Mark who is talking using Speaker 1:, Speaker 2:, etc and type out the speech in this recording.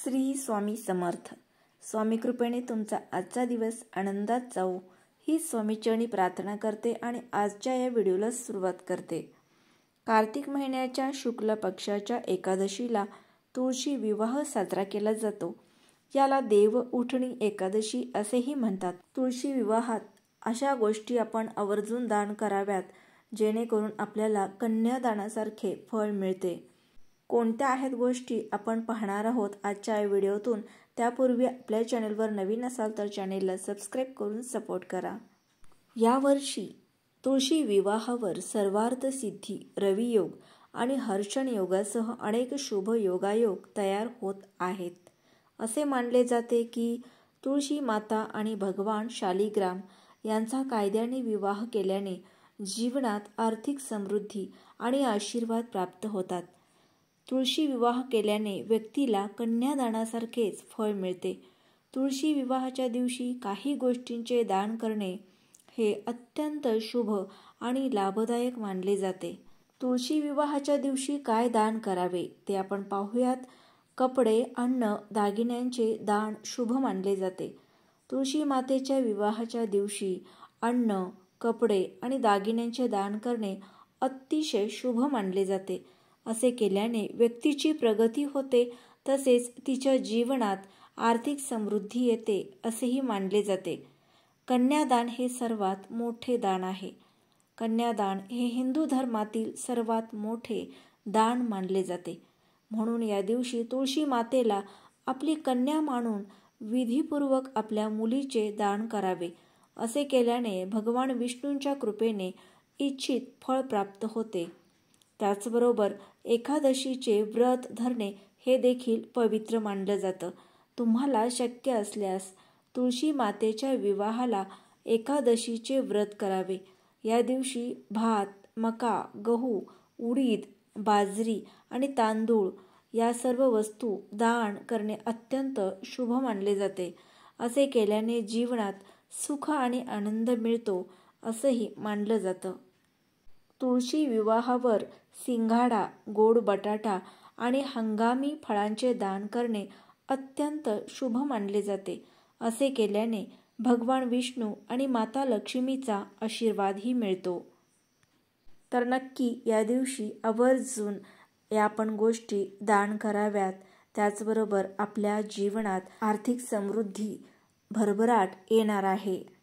Speaker 1: श्री स्वामी समर्थ. स्वामी कृपेने तुमचा आजचा दिवस आनंदात जाऊ ही स्वामीचरणी प्रार्थना करते आणि आजच्या या व्हिडिओला सुरुवात करते. कार्तिक महिन्याच्या शुक्ल पक्षाच्या एकादशीला तुळशी विवाह साजरा केला जातो. याला देव उठणी एकादशी असेही म्हणतात. तुळशी विवाहात अशा गोष्टी आपण आवर्जून दान कराव्यात जेणेकरून आपल्याला कन्यादानासारखे फळ मिळते. कोणत्या आहेत गोष्टी आपण पाहणार आहोत आजच्या या व्हिडिओतून. त्यापूर्वी आपल्या चॅनलवर नवीन असाल तर चॅनेलला सबस्क्राईब करून सपोर्ट करा. यावर्षी तुळशी विवाहावर सर्वार्थ सिद्धी, रवियोग आणि हर्षण योगासह अनेक शुभ योगायोग तयार होत आहेत. असे मानले जाते की तुळशी माता आणि भगवान शालिग्राम यांचा कायद्याने विवाह केल्याने जीवनात आर्थिक समृद्धी आणि आशीर्वाद प्राप्त होतात. तुळशी विवाह केल्याने व्यक्तीला कन्यादानासारखेच फळ मिळते. तुळशी विवाहाच्या दिवशी काही गोष्टींचे दान करणे हे अत्यंत शुभ आणि लाभदायक मानले जाते. तुळशी विवाहाच्या दिवशी काय दान करावे ते आपण पाहूयात. कपडे, अन्न, दागिन्यांचे दान शुभ मानले जाते. तुळशी मातेच्या विवाहाच्या दिवशी अन्न, कपडे आणि दागिन्यांचे दान करणे अतिशय शुभ मानले जाते. असे केल्याने व्यक्तीची प्रगती होते तसेच तिच्या जीवनात आर्थिक समृद्धी येते असेही मानले जाते. कन्यादान हे सर्वात मोठे दान आहे. कन्यादान हे हिंदू धर्मातील सर्वात मोठे दान मानले जाते. म्हणून या दिवशी तुळशी मातेला आपली कन्या मानून विधीपूर्वक आपल्या मुलीचे दान करावे. असे केल्याने भगवान विष्णूंच्या कृपेने इच्छित फळ प्राप्त होते. त्याचबरोबर एकादशीचे व्रत धरणे हे देखील पवित्र मानलं जातं. तुम्हाला शक्य असल्यास तुळशी मातेच्या विवाहाला एकादशीचे व्रत करावे. या दिवशी भात, मका, गहू, उडीद, बाजरी आणि तांदूळ या सर्व वस्तू दान करणे अत्यंत शुभ मानले जाते. असे केल्याने जीवनात सुख आणि आनंद मिळतो असंही मानलं जातं. तुळशी विवाहावर सिंघाडा, गोड बटाटा आणि हंगामी फळांचे दान करणे अत्यंत शुभ मानले जाते. असे केल्याने भगवान विष्णू आणि माता लक्ष्मीचा आशीर्वादही मिळतो. तर नक्की या दिवशी आवर्जून या आपण गोष्टी दान कराव्यात. त्याचबरोबर आपल्या जीवनात आर्थिक समृद्धी भरभराट येणार आहे.